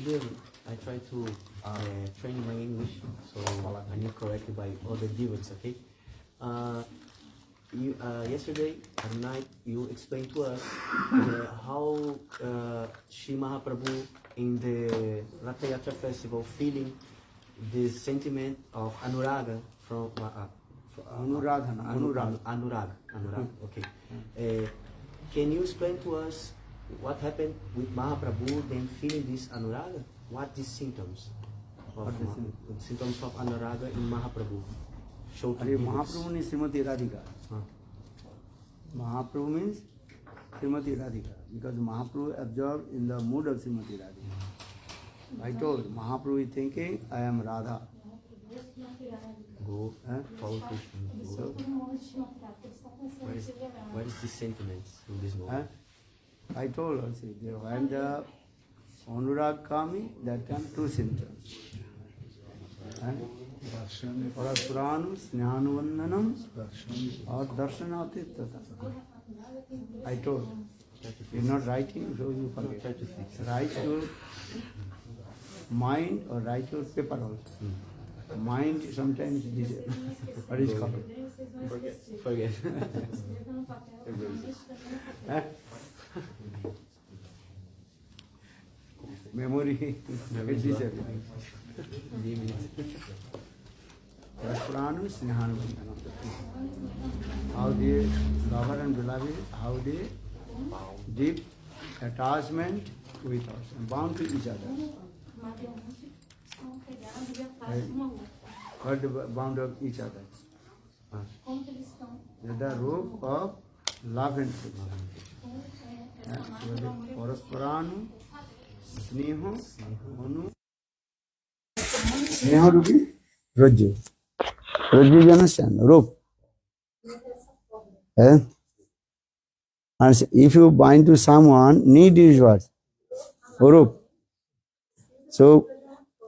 today I try to train my English, so I need corrected by other devotees. Okay. Yesterday at night you explained to us how Shri Mahaprabhu in the Ratha Yatra festival feeling the sentiment of Anuraga from Anurag. Okay. Can you explain to us what happened with Mahaprabhu then feeling this Anuraga? What the symptoms of symptoms of Anuraga in Mahaprabhu? Mahaprabhu means Srimati Radhika. Mahaprabhu means Srimati Radhika because Mahaprabhu absorbed in the mood of Srimati Radhika. I told Mahaprabhu is thinking, I am Radha. Go follow Krishna. So, what is the sentiments in this moment? I told also, when the Anurag coming, that time two symptoms. Paraspuranam, Snyanuvandanam, or Darshanati Tata. I told. You're not writing, so you forget. Write your mind or write your paper also. Mind sometimes is what is called? Forget. Memory. Puranam Snehanavandhanam. How they lover and beloved, how they deep attachment with us and bound to each other. What bound of each other? The rope of love and truth. Parasparanu, Sneho, Manu. Sneho Rupi, Rajju. Rajju, you understand? Rope. And if you bind to someone, need is what? Rope. So,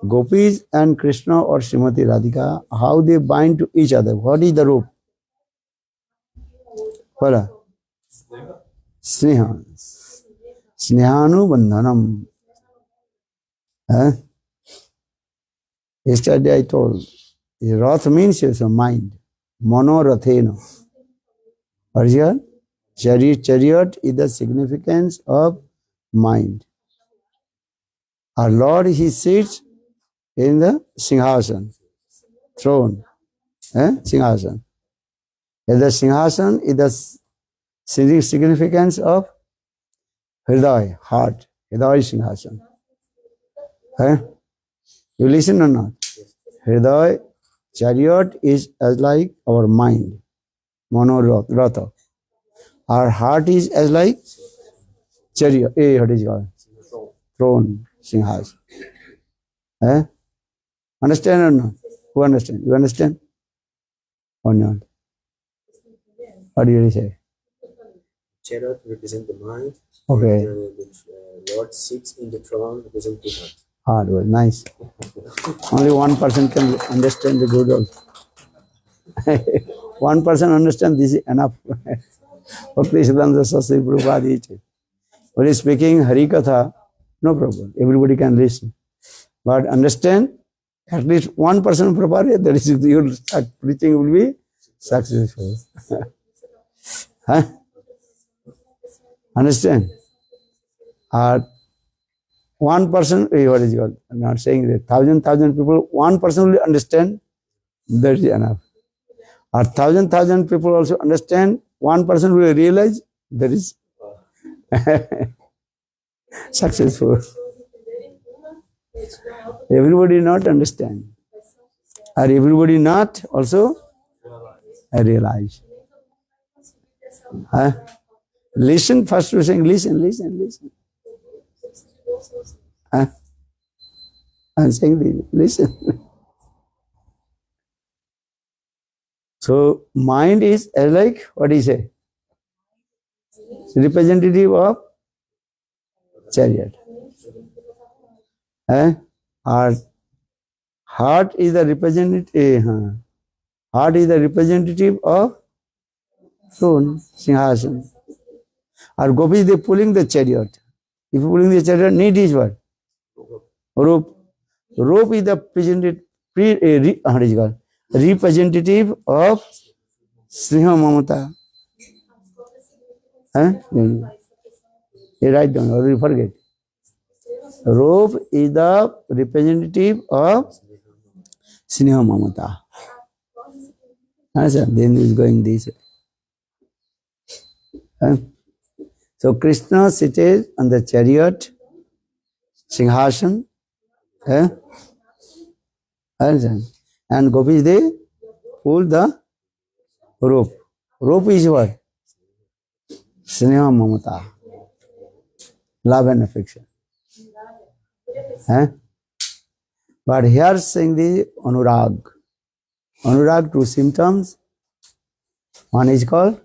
Gopis and Krishna or Srimati Radhika, how they bind to each other? What is the rope? What? Sneha. Snehanu bandhanam. Yesterday I told, Rath means also mind. Mano rathena. Arjun, chariot is the significance of mind. Our Lord, He sits in the Singhasan, throne. Singhasan. The Singhasan is the significance of Hriday, heart. Hriday Singhasan. You listen or not? Hriday, chariot is as like our mind. Monoratha. Our heart is as like chariot. What is it called? Throne. Singhasan. Understand or not? Who understand? You understand? Or not? What do you say? Chariot represents the mind. Okay. The Lord sits in the throne represents the heart. Hard word. Nice. Only one person can understand the good also. One person understand this is enough. Okay, Siddhanta Saraswati Prabhupada. When he is speaking Harikatha, no problem. Everybody can listen. But understand, at least one person Prabhupada, that is your preaching will be successful. Understand? One person, what is it called? I'm not saying that. Thousand people, one person will understand, that is enough. Or thousand people also understand, one person will realize, that is successful. Everybody not understand. Or everybody not also realize. Listen, first we're saying listen. I'm saying this, listen. So, mind is like, what do you say? Representative of chariot. Our heart is the representative. Heart is the representative of throne, Singhasan. Our gopis, they pulling the chariot. If pulling the chariot, need is what? Rope. Rope is the representative of Sneha Mamata. You write down or you forget. Rope is the representative of Sneha Mamata. Then he is going this way. So Krishna seated on the chariot, Singhasan, and gopis they pull the rope. Rope is what? Sneha Mamata, love and affection. But here saying the Anurag. Anurag, two symptoms. One is called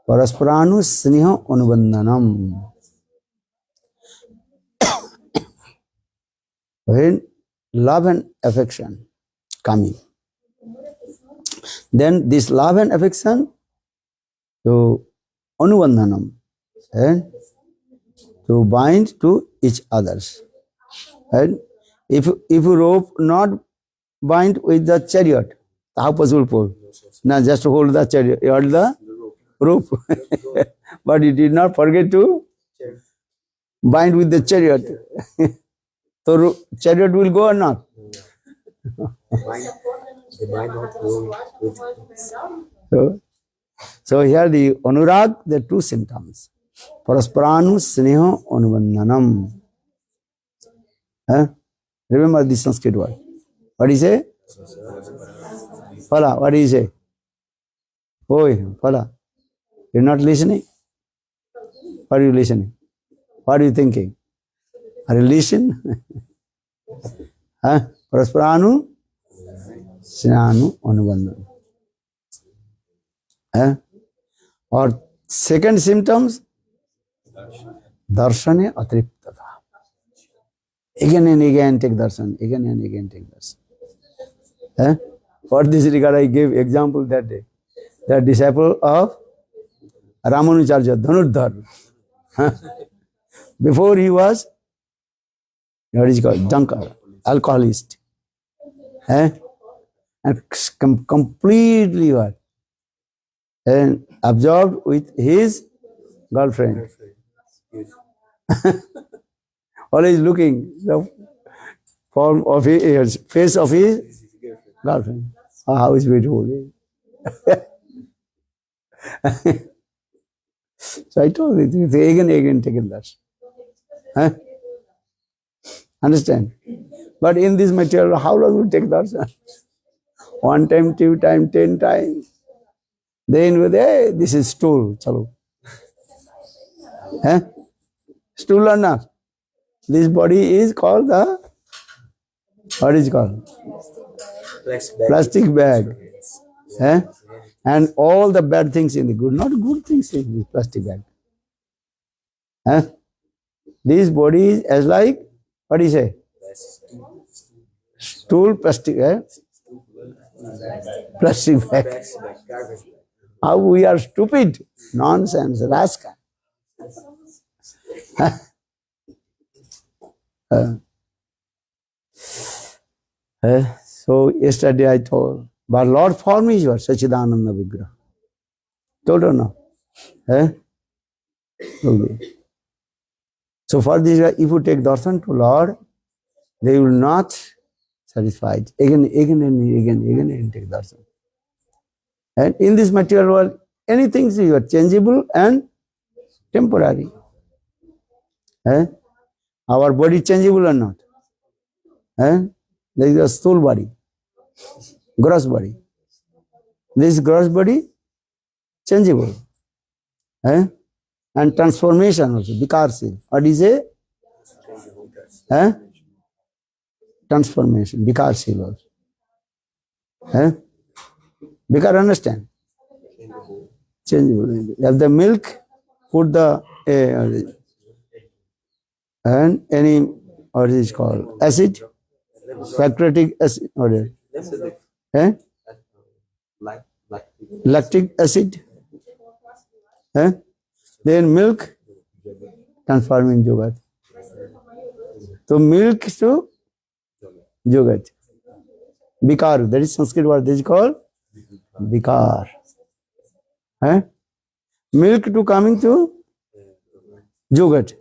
Parasparanu Sneha Anubandhanam. When love and affection coming, then this love and affection to Anubandhanam, and to bind to each others. And if rope not bind with the chariot, how possible pull? Now just hold the chariot, hold the rope. But he did not forget to bind with the chariot. So chariot will go or not? So here the Anurag, the two symptoms. Parasparanu Sneha Anubandhanam. Remember this Sanskrit word. What do you say? Phala, what do you say? Oi, Phala. You're not listening? What are you listening? What are you thinking? Are you listening? Parasparanu Sneha Anubandhanam. Or second symptoms, darshane atriptata. Again and again take darshan, again and again take darshan. For this regard, I gave example that day. The disciple of Ramanujarya, Dhanurdhar. Before he was, what is called, drunkard, alcoholist. And completely what? And absorbed with his girlfriend. Always looking the form of his face of his girlfriend. Oh, how is beautiful. So I told you, again taken that. Understand? But in this material, how long will take that? 1 time, 2 times, 10 times. Then with, hey, this is stool. Chalo. Stool or not? This body is called the, what is it called? Plastic bag. And all the bad things in the good, not good things in this plastic bag. This body is as like, what do you say? Stool, plastic, plastic bag. How we are stupid, nonsense, rascal. So yesterday I told, but Lord form is your Sachidananda Vigraha. Told or no? Okay. So for this, if you take darshan to Lord, they will not satisfied. Again and take darshan. And in this material world, anything is changeable and temporary. Our body changeable or not? There is a soul body, gross body. This gross body, changeable. And transformation also, vikarshil. What is it? Transformation, vikarshil also. Vikar, understand? Changeable. Have the milk, put the, and any, what is it called? Acid? Socratic acid, or lactic acid, then milk, transforming yogurt. So milk to yogurt. Bikar, that is Sanskrit word, this is called bikar. Milk to coming to yogurt.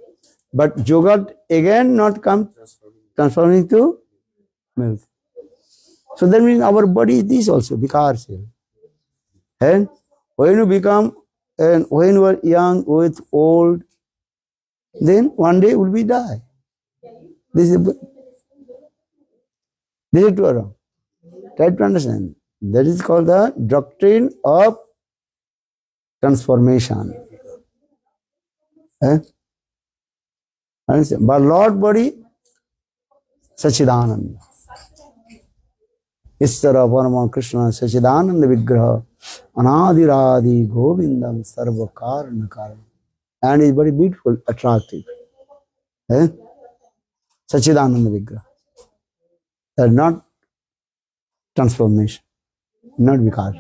But yogurt again not come transforming to milk. So that means our body is this also, bikar cell. And when you become, and when you are young, with old, then one day will be die. This is true or wrong? Try to understand. That is called the doctrine of transformation. Understand? But Lord body, Sachidananda. Isvara Parama Krishna Sachidananda Vigraha Anadiradi Govindam Sarva Karana Karana. And is very beautiful, attractive. Sachidananda Vigraha. That is not transformation, not vikar.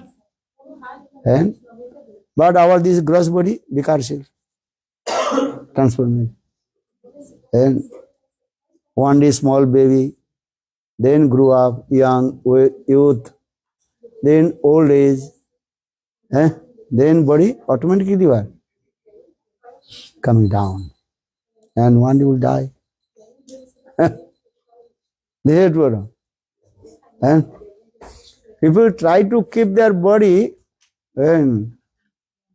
But our this gross body, vikarshil, transformation. And one day small baby, then grew up, young, youth, then old age, then body automatically what? Coming down. And one day will die. This is what. And people try to keep their body,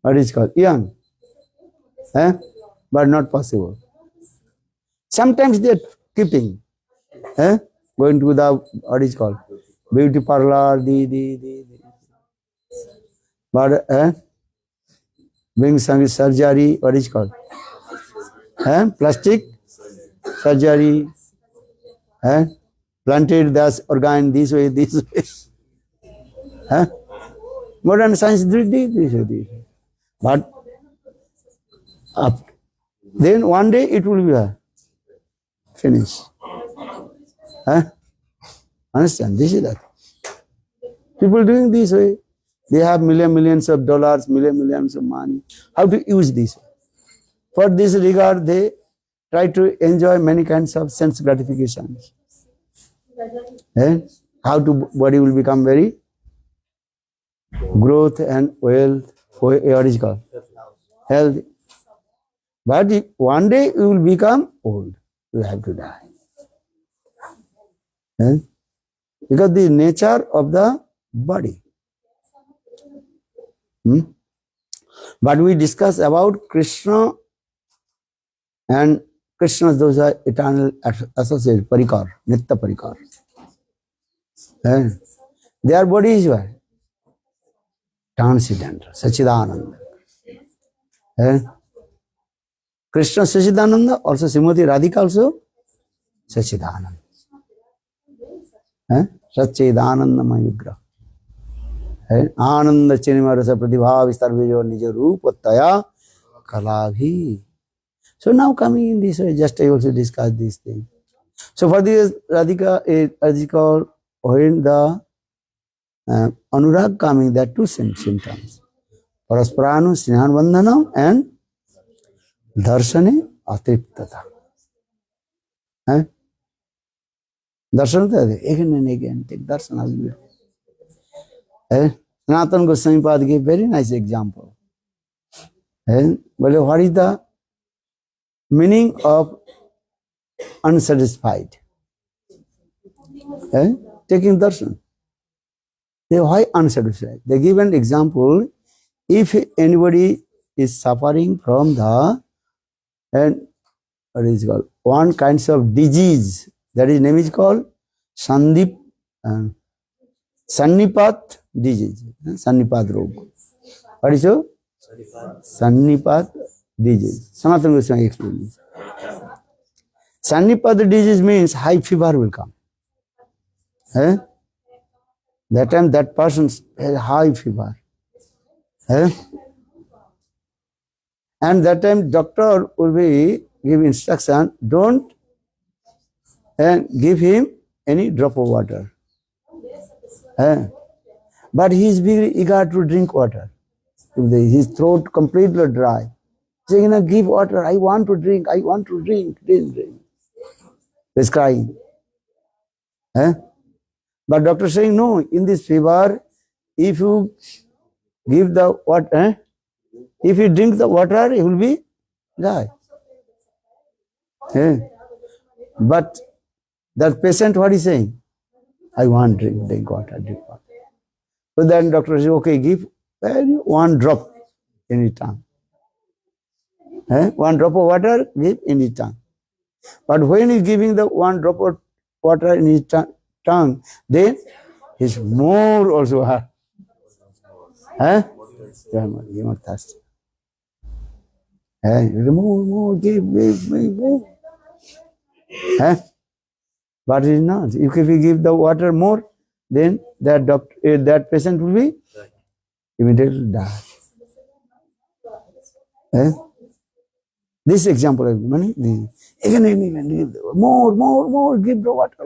what is called, young, but not possible. Sometimes they are keeping, going to the, what is called, beauty parlor, but doing some surgery, what is called, plastic surgery, planted this organ this way. Modern science did this way. But then one day it will be finished. Understand? This is that. People doing this way. They have millions of dollars, millions of money. How to use this? For this regard, they try to enjoy many kinds of sense gratifications. How to body will become very growth and wealth, what is called healthy. But one day you will become old. You have to die. Because the nature of the body. But we discuss about Krishna and Krishna, those are eternal associated, parikar, nitya parikar. Their body is what? Transcendental, Sachidananda. Krishna Sachidananda, also Srimati Radhika also Sachidananda. Sachidananda Mayigraha. Ananda Chinima Rasa Pratibha Vistarvijo Nija Rupataya Kalabhi. So now coming in this way, just I also discuss this thing. So for this Radhika is called when the Anurag coming, there are two symptoms. Parasparanu Snehan Bandhanam and Darshane Atriptata. Darshan again and again, take darshan. Sanatana Goswami Pad gave very nice example. What is the meaning of unsatisfied? Taking darshan. Why unsatisfied? They give an example. If anybody is suffering from the what is called one kind of disease, that is name is called Sannipat disease. Sannipat rog. What is it? Sannipat disease. Sanatana Goswami explains. Sannipat disease means high fever will come. That time that person has high fever. And that time doctor will be give instruction, don't give him any drop of water. But he is very eager to drink water. His throat completely dry. Saying, give water, I want to drink, drink. He's crying. Eh? But doctor is saying, no, in this fever, if you give the water, if you drink the water, he will be die. Eh? But that patient, what is saying? I want drink water, drink water. So then doctor says, okay, give one drop in his tongue. One drop of water, give in his tongue. But when he's giving the one drop of water in his tongue, then he's more also hard. You're not thirsty. More, give. But it's not. If you give the water more, then that patient will be immediately die. This example, again and again, more, give the water.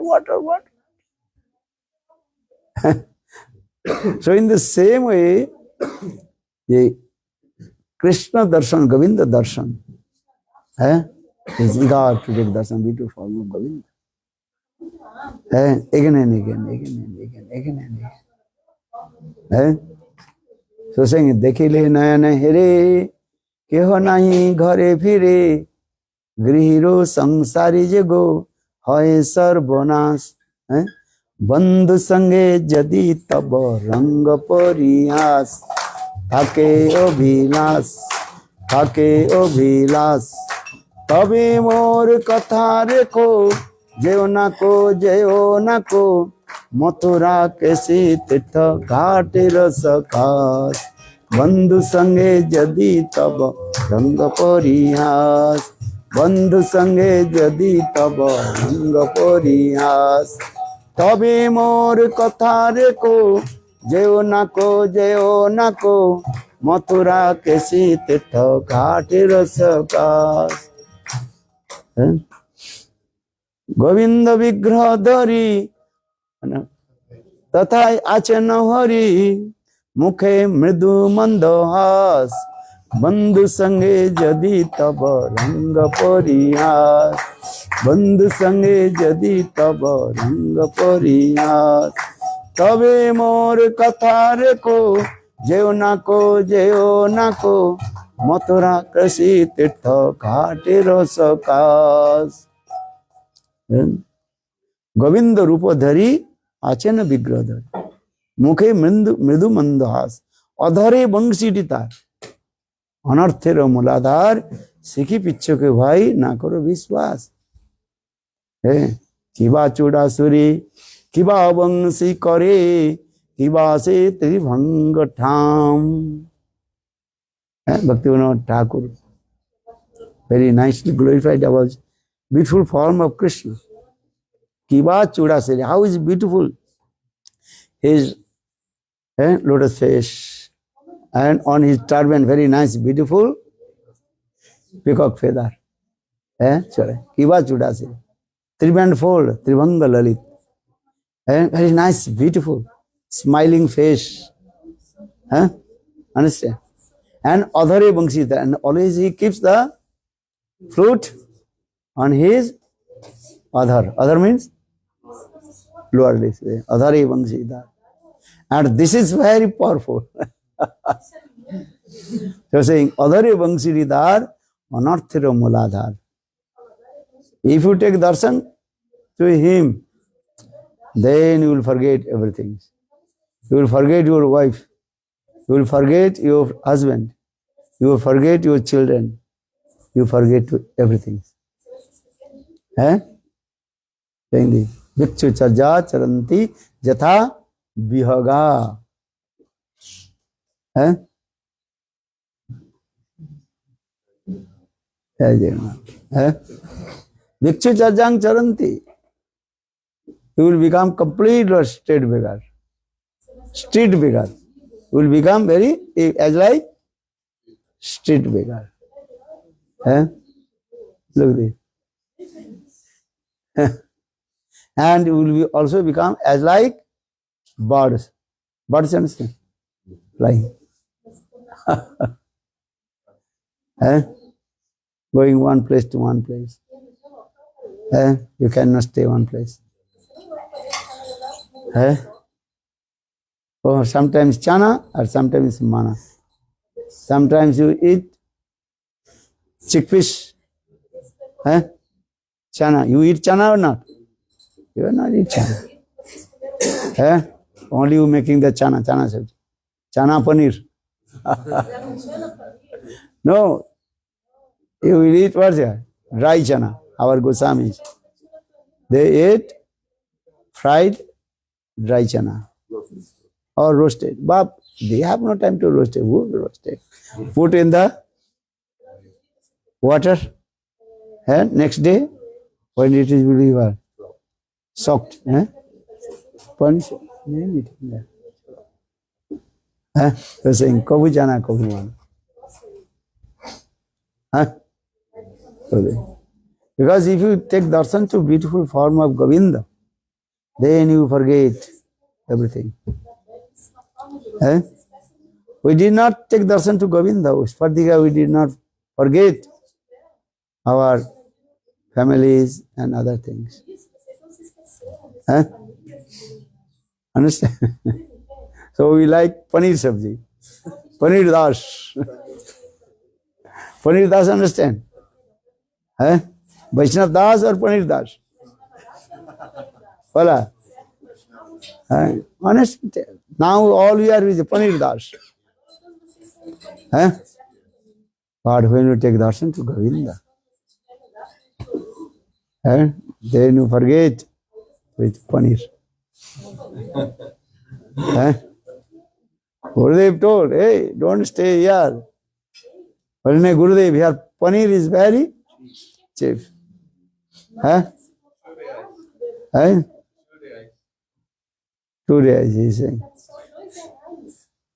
So in the same way, the Krishna darshan, Govinda darshan, is eager to take darshan, beautiful form of Govinda. Again and again. So saying, Dekhile nayana here, keho nahi ghare phire, grihiro sangsari jego, hoye sarbonas. बंधु संगे यदि तब रंग परिहास থাকে অভিলাষ তবে মোর কথা রেখো যেও না কো মথুরা কেশি তীর্থ ঘাটের সখাস বন্ধু সঙ্গে যদি তব রঙ্গ পরিহাস বন্ধু সঙ্গে যদি তব রঙ্গ পরিহাস তবে মোর কথা রেখো যেও না কো মথুরা কেশি তীর্থ ঘাটের সখাস গোবিন্দ বিগ্রহ ধরি তথায় আছেন হরি মুখে মৃদু মন্দহাস বন্ধু সঙ্গে যদি তব রঙ্গ পরিহাস বন্ধু সঙ্গে যদি তব রঙ্গ পরিহাস তবে মোর কথা রেখো যেও না কো মথুরা কৃষি তীর্থ ঘাটের সকাশ গোবিন্দ রূপ ধরি আছেন বিগ্রহ ধরি মুখে মৃদু মন্দহাস অধরে বংশীটি তার অনর্থের মূলাধার শিখি পিচ্ছকে ভাই না করো বিশ্বাস কিবা চূড়াসুরি কিবা বংশী করে কিবা সে Tribhanga ঠাম Bhaktivinoda Thakur very nicely glorified about beautiful form of Krishna. Kiva Chudasuri, how is beautiful his lotus face, and on his turban very nice, beautiful peacock feather. Kiva Chudasuri, Triband fold, Trivanga Lalit, very nice, beautiful, smiling face. Understand? And Adhare Bangshita, and always he keeps the flute on his Adhar. Adhar means lower lips. Adhare Bangshita. And this is very powerful. So saying Adhare Bangshidhar, Anarthira Muladhar. If you take darshan to him, then you will forget everything. You will forget your wife. You will forget your husband. You will forget your children. You forget everything. Saying this. Vikshu charja charanti jatha vihaga. Vikshu charjang charanti. You will become complete street beggar. Street beggar. You will become very, as like street beggar. Look at this. And you will also become as like birds. Birds, understand? Flying. Going one place to one place. You cannot stay one place. Oh, sometimes chana or sometimes mana. Sometimes you eat chickpeas. Chana. You eat chana or not? You are not eat chana. Only you making the chana sabji. Chana paneer. No. You will eat what's that? Dry chana. Our Goswamis. They ate fried dry chana or roasted. But they have no time to roast it. Who will roast it? Put in the water. And next day, when it is really soaked. Punish. You're saying, Kabu jana, Kabu mana. Because if you take darshan to beautiful form of Govinda, then you forget everything. We did not take darshan to Govinda. Spartika, we did not forget our families and other things. Understand? So we like paneer sabji. Paneer das. Paneer das, understand? Vaishnav das or paneer das? Voila. Honest. Now all we are is paneer das. But when you take darshan to Govinda, then you forget with paneer. Gurudev told, hey, don't stay here. But Gurudev, here paneer is very cheap. 2 days, he is saying.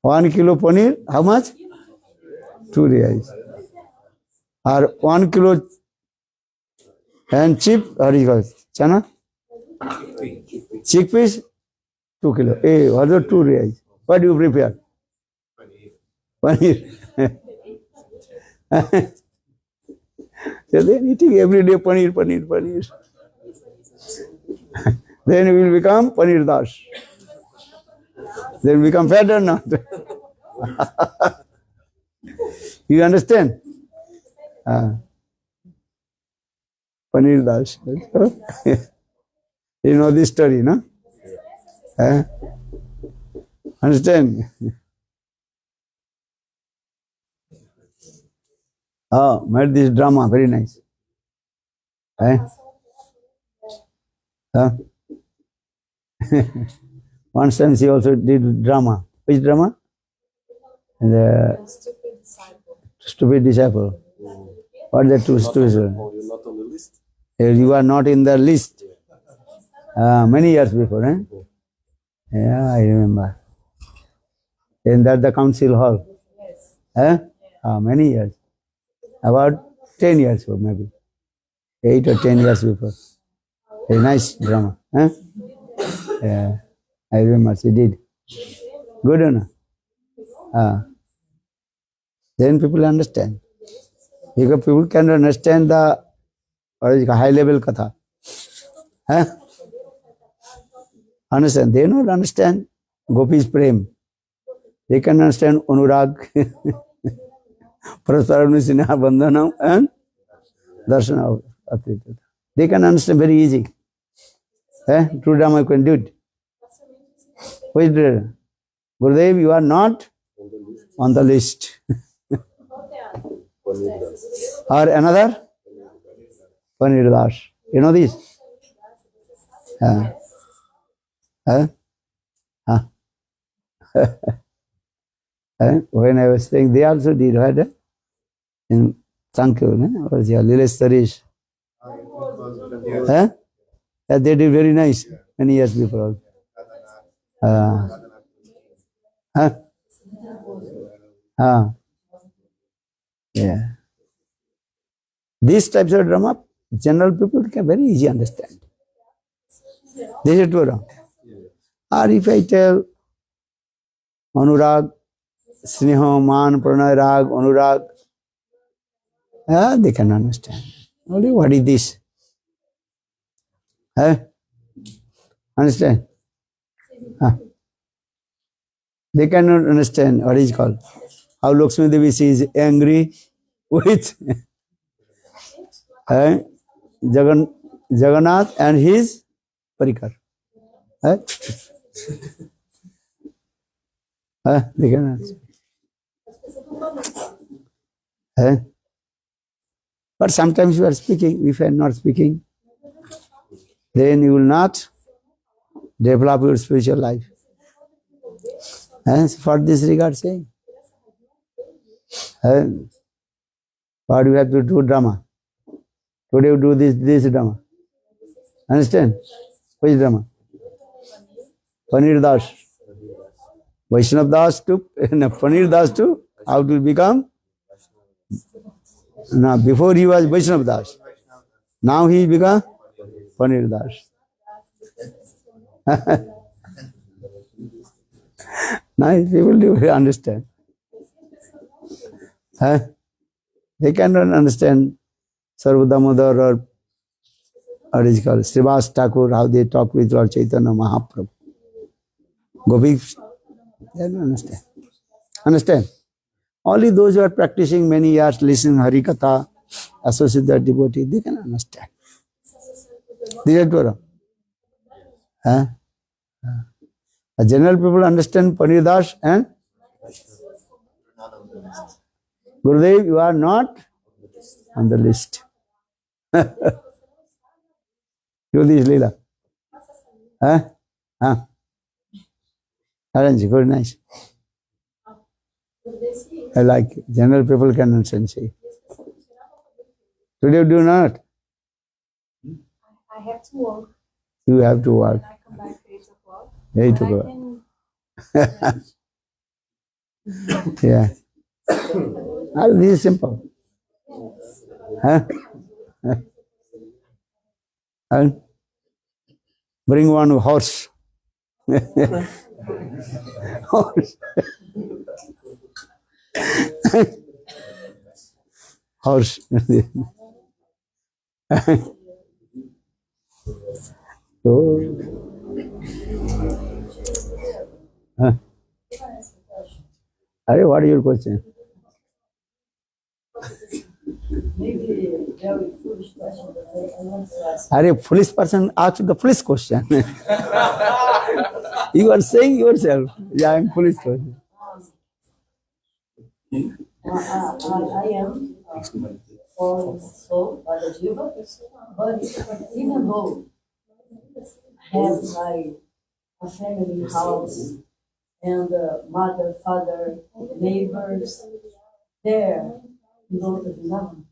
1 kilo paneer, how much? 2 days. Or 1 kilo and cheap, or you call it, chana? Chickpeas, 2 kilo. Hey, what are 2 days? What do you prepare? Paneer. So then eating every day paneer. Then you will become paneer das. Then become fat or not? You understand? Paneer das. You know this story, no? Understand? Oh, made this drama, very nice. One time she also did drama. Which drama? The stupid disciple. What are the two stupid? Oh, you're not on the list? You are not in the list. Many years before, Yeah, I remember. In that the council hall. Many years. About 10 years or maybe. 8 or 10 years before. A nice drama. Yeah, I remember she did. Good or not? Then people understand. Because people can understand the high level katha. Understand? They don't understand Gopi's prem. They can understand Anurag, Prasarana Sneha Bandhanam and Darshana of Advaita. They can understand very easy. True drama you can do it. Which Gurudev, you are not on the list. Or another? Paneer das. You know this? When I was saying, they also did what? In Sankyo, was your Lilesh Tarish. Yeah, they did very nice many years before. Yeah. These types of drama, general people can very easily understand. This is true. Or if I tell Anurag, Sneha, Man, Pranay, Rag, Anurag, they can understand. Only what is this? Huh? Understand? Huh? They cannot understand what is called. How Lakshmi Devi is angry with Jagannath and his Parikar. Huh? They cannot. Huh? But sometimes you are speaking. If you are not speaking, then you will not develop your spiritual life. For this regard saying. What you have to do drama. Today you do this drama. Understand? Which drama? Paneer Das. Vaishnav Das took Paneer Das to how to become? Now before he was Vaishnav Das. Now he become Paneer Das. Nice people do understand. They cannot understand Sarva Damodar or what is called Srivas Thakur, how they talk with Lord Chaitanya Mahaprabhu. Gopis, they don't understand. Understand? Only those who are practicing many years, listening Hari Katha, associated devotee, they can understand. This is Torah. A general people understand Paneer Das and Gurudev, you are not on the list. Do this Leela. Arrange, very nice. I like it. General people can understand. Say. Today do not. I have to work. You have to work. I come back at 8 o'clock. 8 o'clock. Yeah. This is simple. And bring one horse. Horse. Horse. So, what is your question? Maybe a very foolish question, but I want to ask. A foolish person asked the foolish question. You are saying yourself, yeah, I am foolish person. I am fallen soul by the jiva, but even though I have a family house and mother, father, neighbors there in Goloka Vrindavan.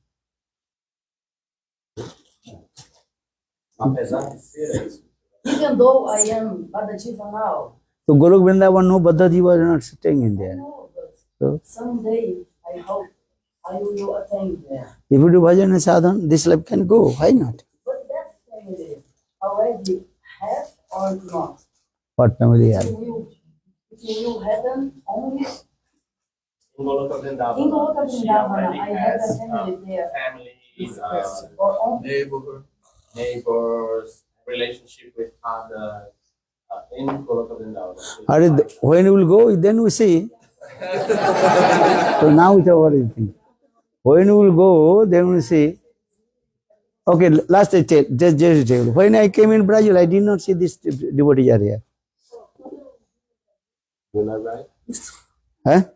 Even though I am Badajiva now. So Goloka Vrindavan, no Badaji was not staying in there. No, but So someday I hope I will attain there. if you do bhajan and sadhan, this life can go. Why not? But that family already have or not? What family have? It will happen only In Goloka Vrindavan. in Goloka She Vrindavan. already I have has a family there. family, Or only neighbors, relationship with others in Goloka Vrindavan. When you will go, then we see. So now it's what you think. When you will go, then we see. Okay, last I tell, just tell. When I came in Brazil, I did not see this devotee area. You're not right?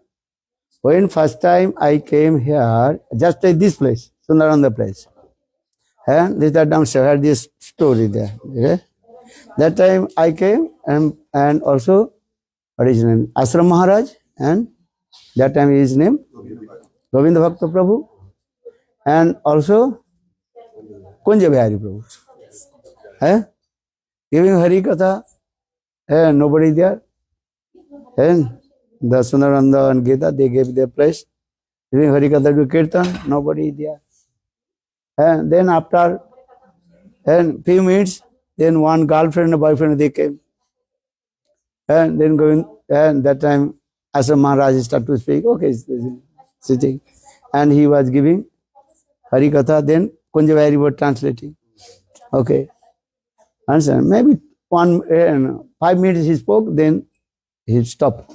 When first time I came here, just like this place, Sundaranda place. This is downstairs, I had this story there. Okay? That time I came and also, what is his name? Ashram Maharaj, and that time his name, Govinda Bhakta Prabhu, and also Kunja Bihari Prabhu. Giving Hari Katha, nobody there. And the Sundaranda and Gita, they gave their place. Giving Hari Katha to Kirtan, nobody there. And then after few minutes, then one girlfriend and boyfriend, they came. And then going, and that time Ashram Maharaj started to speak, okay, sitting. And he was giving Hari Katha, then Kunja Bihari was translating. Okay. Understand? Maybe 5 minutes he spoke, then he stopped.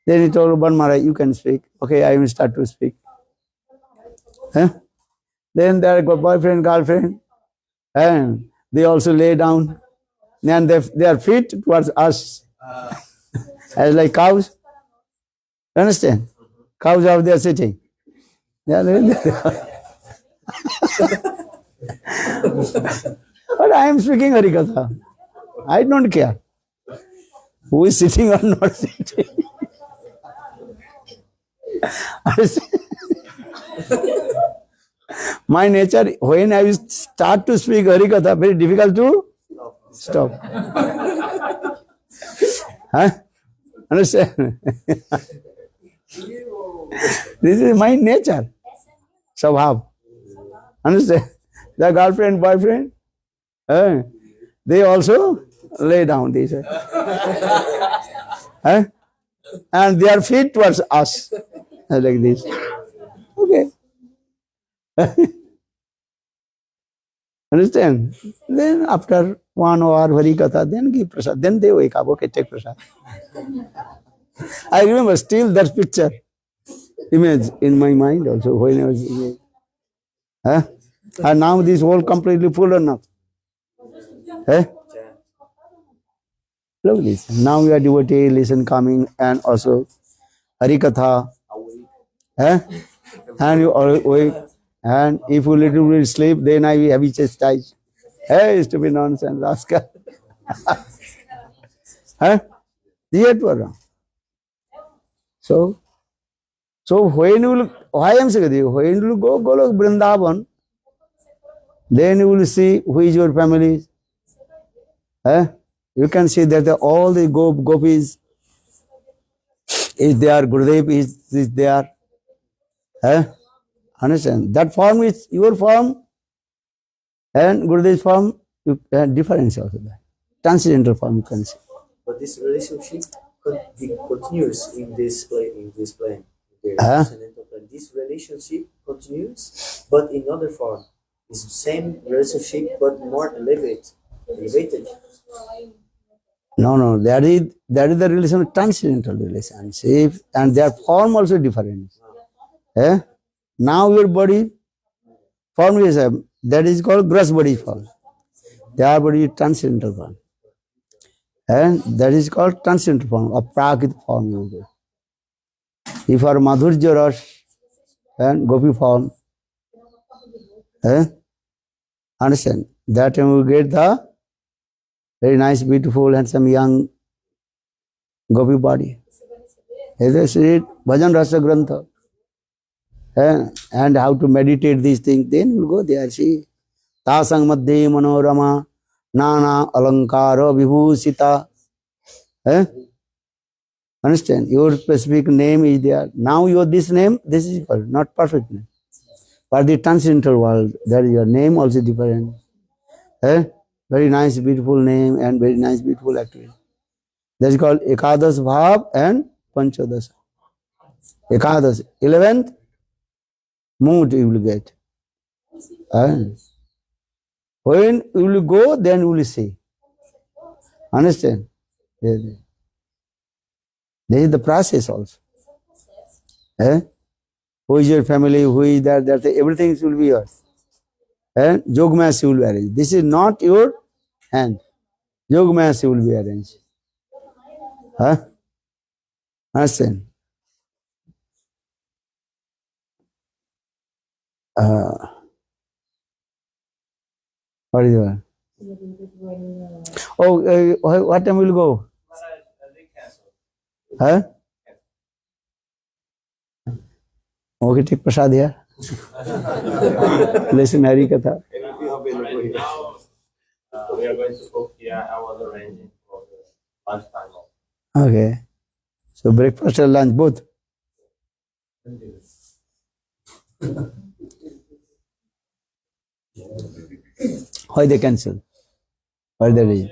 Then he told Ban Maharaj, you can speak. Okay, I will start to speak. Huh? Then their boyfriend, girlfriend, and they also lay down. And their feet towards us, as like cows. Understand? Cows out there sitting. They are but I am speaking Harikatha. I don't care who is sitting or not sitting. My nature, when I start to speak Harikatha, very difficult to stop. Huh? Understand? This is my nature. Swabhav. Understand? The girlfriend, boyfriend, they also lay down this. And their feet towards us. Like this. Okay. Understand? Then after 1 hour Harikatha, then give prasad. Then they wake up. Okay, take prasad. I remember still that picture, image in my mind also when I was image. And now this whole completely full or not? Look at this. Now we are devotee, listen, coming, and also Harikatha. And you awake. And if you little bit sleep, then I will have you chastised. Hey, stupid nonsense, rascal. So when you will, why I am saying, when you will go Golok Vrindavan, then you will see who is your family. You can see that all the gopis is there, Gurudev is there. Understand? That form is your form and Gurudev's form, difference also there. Transcendental form you can see. But this relationship continues in this plane. This relationship continues, but in other form. It's the same relationship, but more elevated. No, that is the relation, transcendental relationship, and their form also different. Now your body form is that is called gross body form. Their body is transcendental form. And that is called transcendental form, or prakrit form. If our Madhurya Ras and Gopi form, understand, that time we get the very nice, beautiful, handsome, young Gopi body. As I said, Bhajan Rasa Grantha. And how to meditate these things, then we'll go there. See, Tasang Madhye Manorama Nana Alankara Vibhusita. Understand? Your specific name is there. Now your this name, this is called not perfect name. For the transcendental world, there is your name also different. Very nice, beautiful name and very nice, beautiful activity. That is called Ekadas Bhav and Panchadas. Ekadas, 11th mood you will get. When you will go, then you will see. Understand? This is the process also. Who is your family, who is that, everything will be yours. Yogmas you will arrange. This is not your hand. Yogmas you will be arranged. Understand? What is that? What time will you go? Okay, take prasad here. Listen Harikatha. Right now, we are going to cook here. I was arranging for the lunchtime. Okay. So breakfast and lunch both? Why they cancel? What is the reason?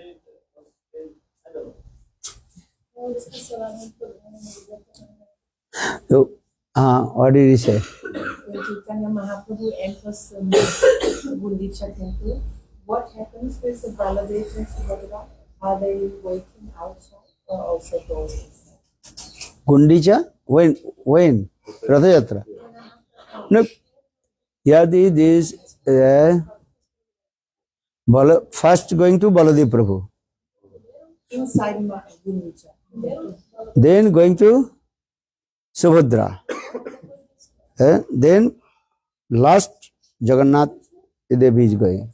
So, what did he say? Chaitanya Mahaprabhu enters Gundicha temple What happens with the Baladev and Subhadra? Are they waiting outside or also going inside? Gundicha, when? Ratha Yatra. No. Here this first going to Baladev Prabhu. Inside Gundicha. Then going to Subhadra. Then last Jagannath Devi is going.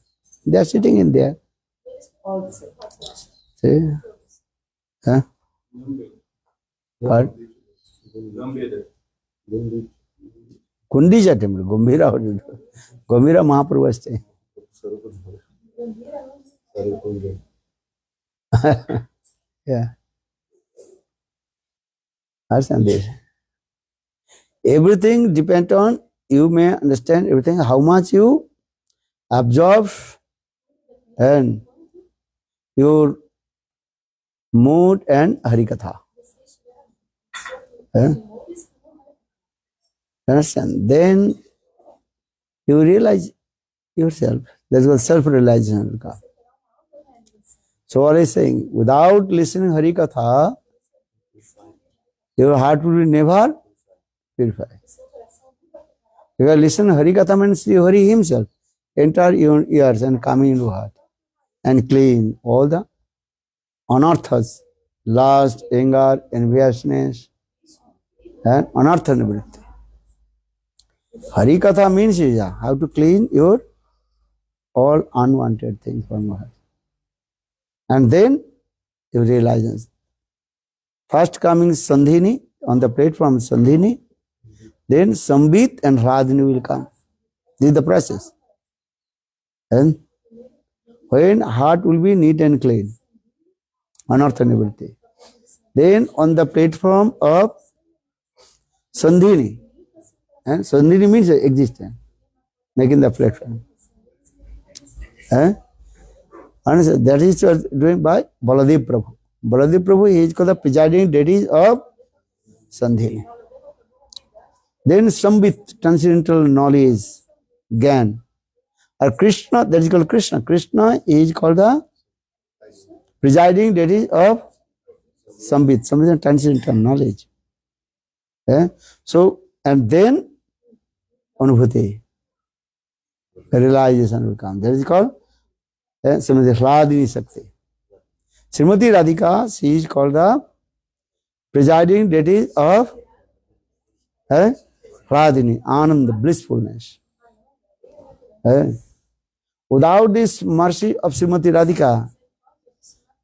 They are sitting in there. Also. See? Huh? What? Gundicha temple. Gambhira Mahaprabhu is staying. Yeah. Understand this. Everything depends on, you may understand everything, how much you absorb and your mood and Harikatha. Understand? Then you realize yourself. That's what self-realization will come. So what is saying? Without listening Harikatha, your heart will never purify. Because listen Harikatha means the Hari himself enter your ears and come into heart and clean all the anarthas, lust, anger, enviousness, and anartha nivritti. Harikatha means how to clean your all unwanted things from your heart. And then you realize first coming Sandhini, on the platform Sandhini, then Sambit and Radhini will come. This is the process. And when heart will be neat and clean, anartha nivritti. Then on the platform of Sandhini, and Sandhini means existence, making the platform. And that is doing by Baladev Prabhu. Baladev Prabhu is called the presiding deity of Sandhini. Then Sambit, transcendental knowledge, Gyan. Or Krishna, that is called Krishna. Krishna is called the presiding deity of Sambit. Sambit is transcendental knowledge. So, and then Anubhuti, realization will come. That is called Srimati Radhini Sakti. Srimati Radhika, she is called the presiding deity of Radhini, Ananda, blissfulness. Without this mercy of Srimati Radhika,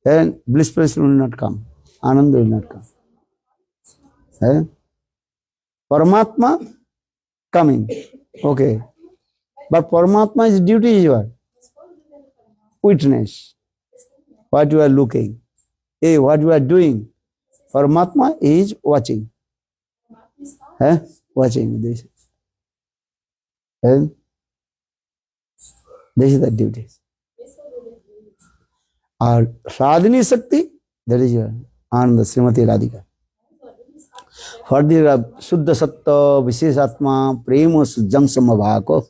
then blissfulness will not come. Ananda will not come. Paramatma coming. Okay. But Paramatma's duty is what? Witness. What you are looking. What you are doing. Paramatma is watching. Watching this. And this is the duty. Or Radhini Sakti, that is your Ananda, Srimati Radhika. For the Suddha Satta, Visheshatma, Prema Sujjang Samabhako,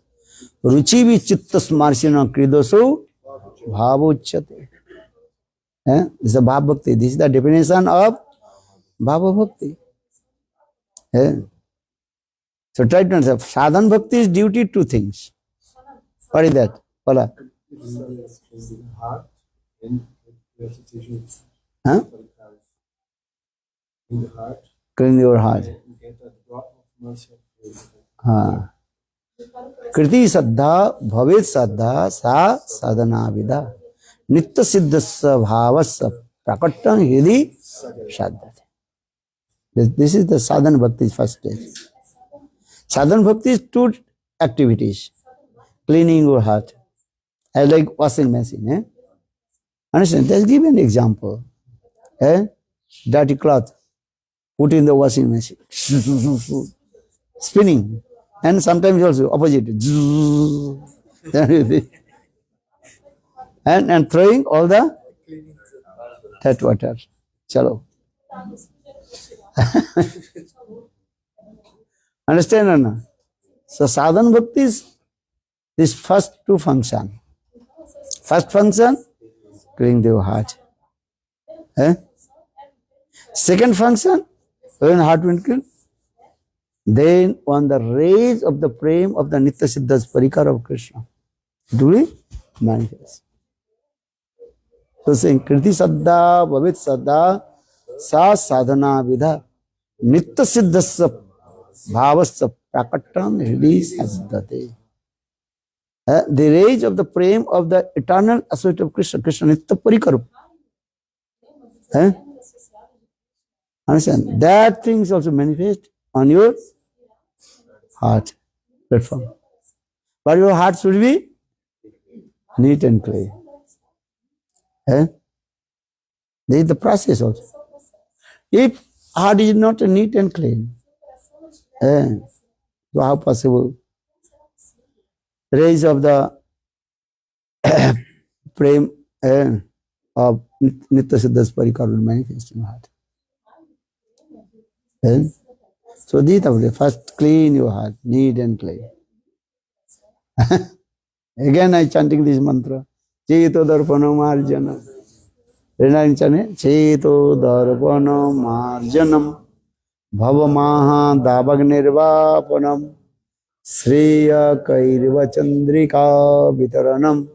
Ruchi Vichitta Smarshina Kridosu, Bhavochate. This is the Bhav Bhakti. This is the definition of Bhava Bhakti. So try to understand. Sadhan Bhakti is duty to things. What is that? Pala. Huh? In the heart. Clean your heart. You get a drop of mercy. Kriti Saddha Bhavet Saddha Sa Sadhana Vida Nitya Siddhasya Bhavasya Prakattam Hidi Saddhate. This is the Sadhana Bhakti first stage. Sadhana Bhakti is two activities. Cleaning your heart. As like washing machine. Understand? Let's give an example. Dirty cloth. Put in the washing machine. Spinning. And sometimes also opposite. and throwing all the that water. Chalo. Understand or not? So sadhana bhakti is this first two function. First function, clean your heart. Second function, when heart will clean, then on the rays of the flame of the Nitya Siddhas Parikar of Krishna, it will manifest. So saying, Kriti Saddha Bhavit Saddha Sa Sadhana Vidha Nitya Siddhasya Bhavasya Prakatan Hridi Saddhate. The rays of the flame of the eternal associate of Krishna, Krishna Nitya Parikar. Understand? That things also manifest on your heart platform. But your heart should be neat and clean. There is the process also. If heart is not neat and clean, so how possible? Rays of the flame of Nitya Siddhas Parikar will manifest in your heart. So these are first clean your heart, neat and clean. Again I chanting this mantra. Cheto darpana marjanam. Then I chant Cheto darpana marjanam. Bhavamaha dabagnirvapanam. Sriya kairva chandrika vitaranam.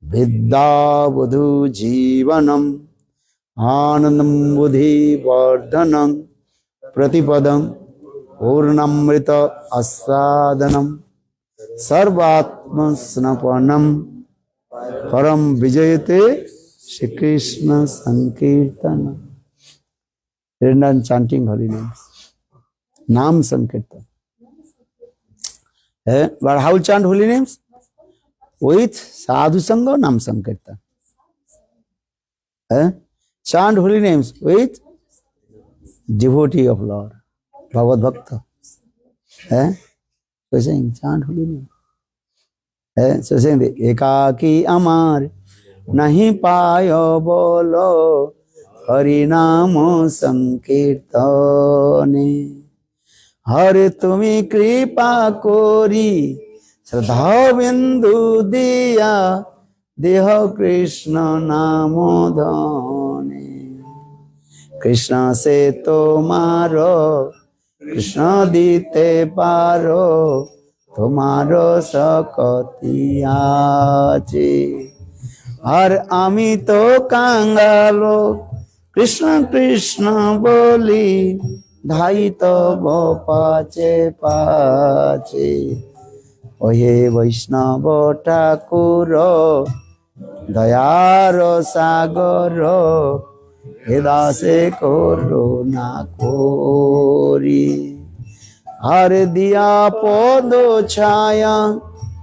Vidya budhu jivanam. Anandam budhi vardhanam. Pratipadam Purnamrita Asadanam Sarvatma Snapanam Param Vijayate Shri Krishna Sankirtanam. Then chanting holy names. Nam Sankirtan. But how chant holy names? With Sadhu Sangha Nam Sankirtan. Chant holy names with devotee of Lord, Bhagavad Bhakta. So saying, chant holy name. So saying, Ekaki Amar Nahi Payo Bolo Harinamo Sankirtane Hare Tumi Kripa Kori Shraddha Bindu Diya Deha Krishna Namodhane Krishna se tomaro, Krishna dite paro, tomaro sakati ache. Har ami to kangalo, Krishna Krishna boli, dhai to bo pache pache. Oye Vaishnava Thakuro, dayaro sagaro, Hedase koro na kori. Har diya podo chaya,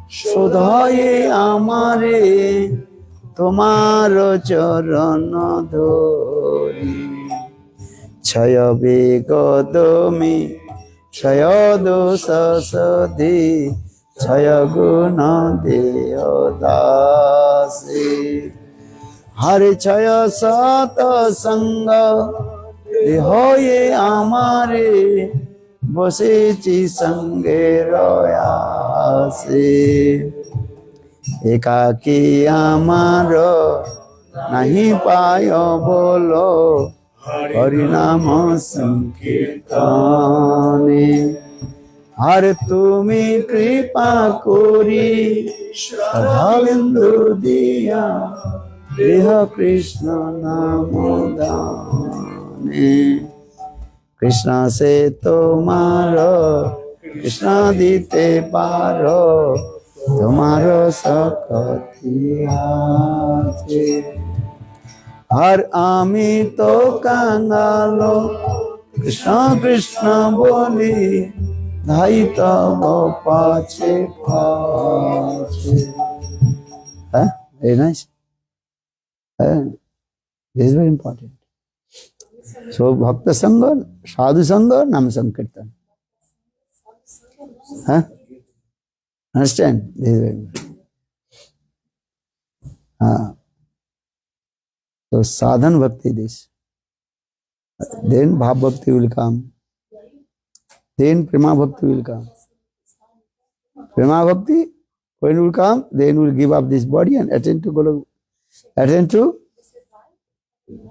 sudhaye amare, tomaro charana dhori. Chaya begodomi, chaya dosa sadhi, chaya guna deyodasi. Hare chaya sata sanga hoye amare bosechi sange royase ekaki amaro nahi payo bolo harinama sankirtane Hare tumi kripa kori shraddha diya Deha Krishna Namodhane Krishna se tomaro Krishna dite paro Tomaro sakati ache Har ami to kangalo Krishna Krishna boli Dhaita bo pache pache. Very nice. This is very important. So, Bhakta Sangha, Sadhu Sangha, Nam Sankirtan. Understand? This is very important. So, sadhan bhakti this. Then bhav bhakti will come. Then prema bhakti will come. Prema bhakti When we come, then we'll give up this body and attend to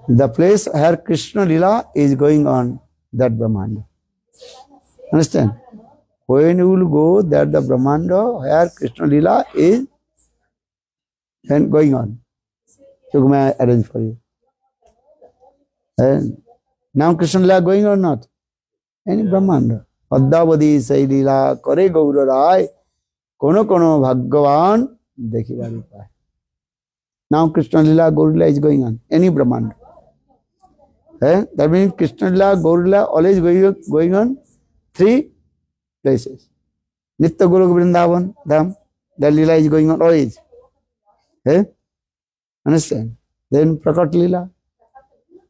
the place where Krishna Lila is going on, that Brahmanda. Understand? When you will go, that the Brahmanda where Krishna Lila is and going on. So may I arrange for you. And now Krishna Lila going or not? Any Brahmanda. Padavadi say Lila Kore Gaura Rai Kono Kono Bhagavan Dekhivari Pai. Now Krishna Lila Gaurila is going on. Any Brahmanda. That means Krishna Lila Gaurila always going on 3 places. Nitya Golok Vrindavan Dham. The Lila is going on always. Understand? Then Prakat Lila.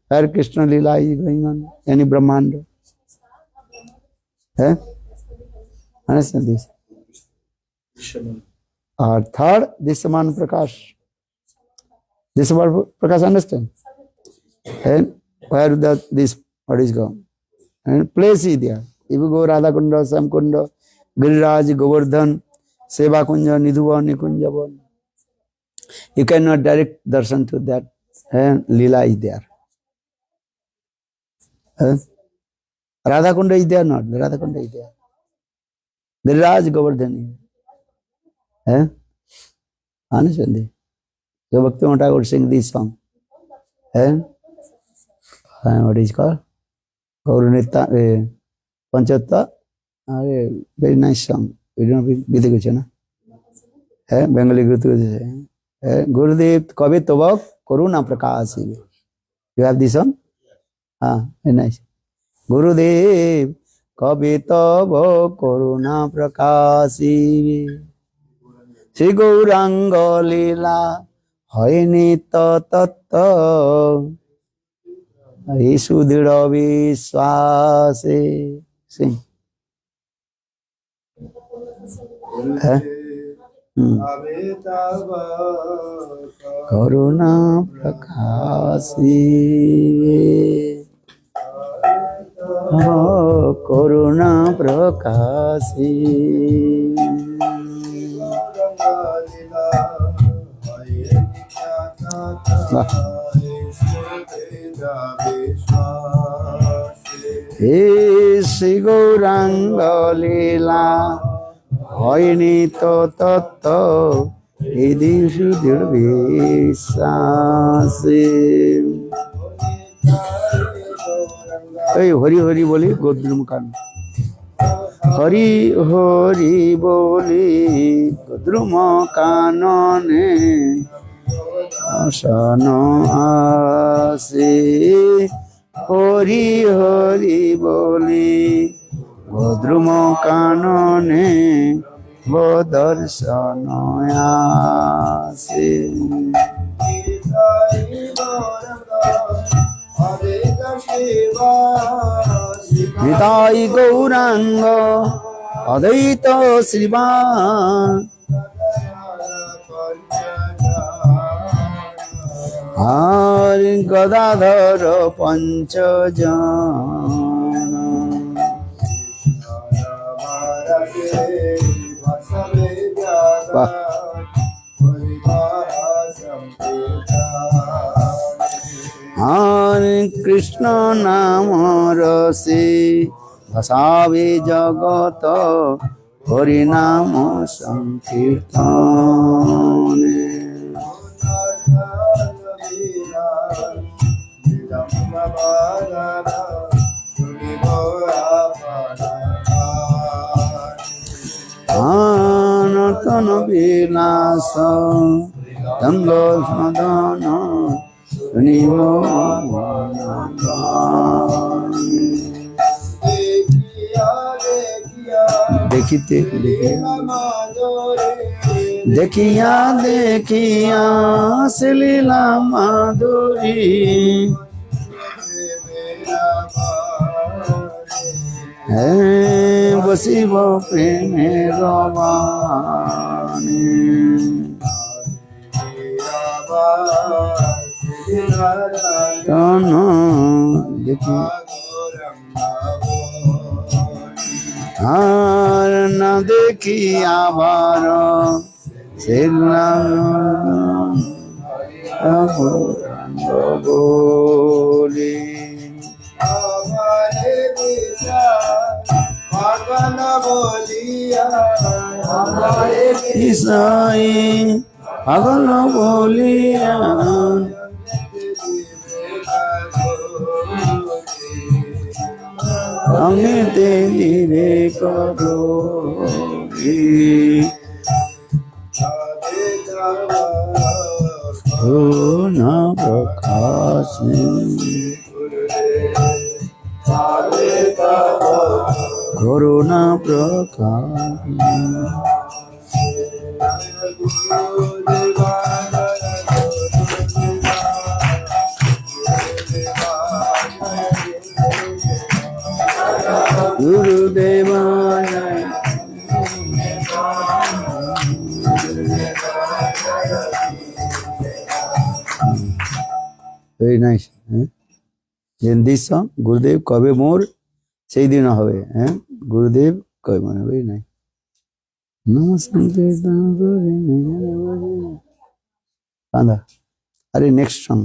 Where Krishna Lila is going on. Any Brahmanda. Understand this? Or third, Dissaman Prakash. Dissaman Prakash, understand? And where this what is gone? And place is there. If you go Radha Kunda, Sam Kunda, Giriraj, Govardhan, Seva Kunja, Nidhuvan, Nikunjavan, you cannot direct darshan to that. And Lila is there. Radha Kunda is there not? Radha Kunda is there. Giriraj, Govardhan. Understand? So Bhakti Mata would sing this song. What is called? Gaurunita Panchatta. Very nice song. You don't know Gita Guchana. Bengali Gita Guchana. Gurudev Kavi Tobak Koruna Prakasi. You have this song? Very nice. Gurudev Kavi Tobak Koruna Prakasi. Shri Gauranga Lila Hoini Tatta Isudhira Vishwase. Sing. Karuna Prakasi. Karuna Prakasi. Shri Gauranga Lila Hoini Tatta Idisudhira Vishwase. Hey, Hari Hari Boli Godrum Kan. Hari Hari Boli Godrum Kanone Asano Ase. Hari Hari Boli Godrum Kanone Bodarsano Ase. Nitai Gauranga Adaita Srivan Hari Gadadhara Panchajana. Hare Krishna Nama Rasi Bhasavi Jagata Hari Nama Sankirtane. Anatana Vilasa Tango Sadhana Sunimo देखिते देखिया देखिया से लीला माधुरी है बसी वो प्रेम रवानी तनो देखी हार न देखी आभार बोले हमारे विचार भगवान बोलिया हमारे ईसाई भगवान बोलिया हमें तेरी रे करोगी करुणा प्रकाश करुणा प्रकाश गुरुदेवाय very nice in this song Gurudev kabe more সেই দিন হবে হ্যাঁ গুরুদেব কবে মানে very nice নমস্কার কাঁদা আরে নেক্সট সং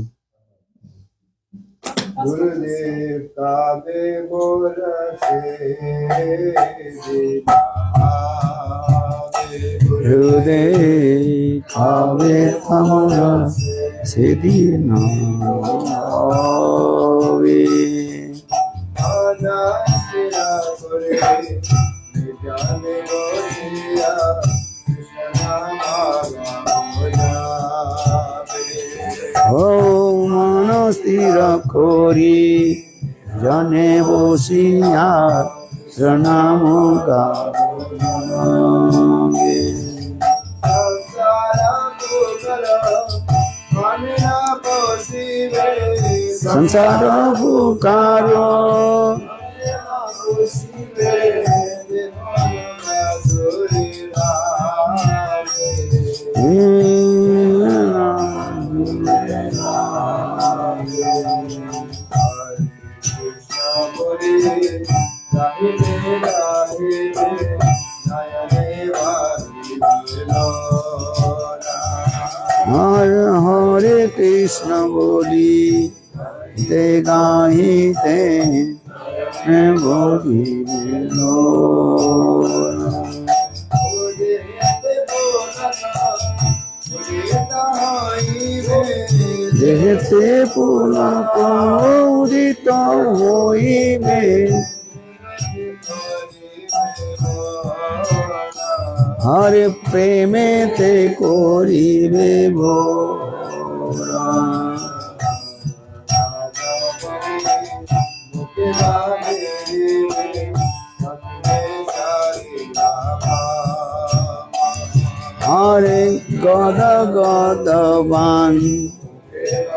गुरुदेव काबे बोला से গুরুদেব কাবে আমরা সেদিন হবে ও মন স্থির করি জনে বসিয়া প্রণাম গাবে संसार पुकारो हरे हरे कृष्ण बोली ते गाहिते बोली देहते पुलक उदित होइबे हरे प्रेमे ते करिबे भोरा हरे गद गदवान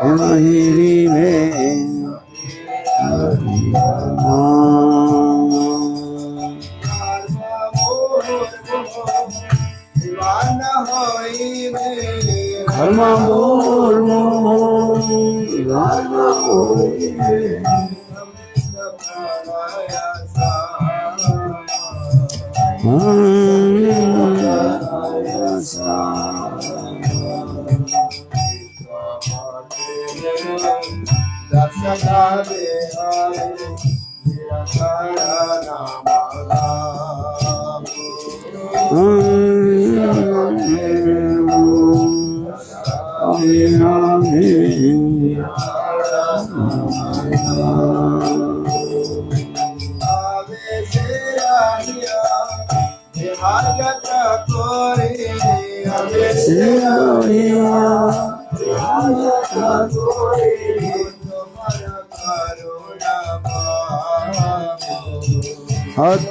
हिरी में धर्म बोल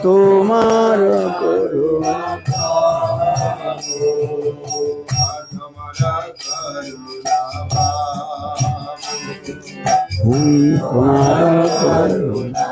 তোমার করুণা তোমার করুণা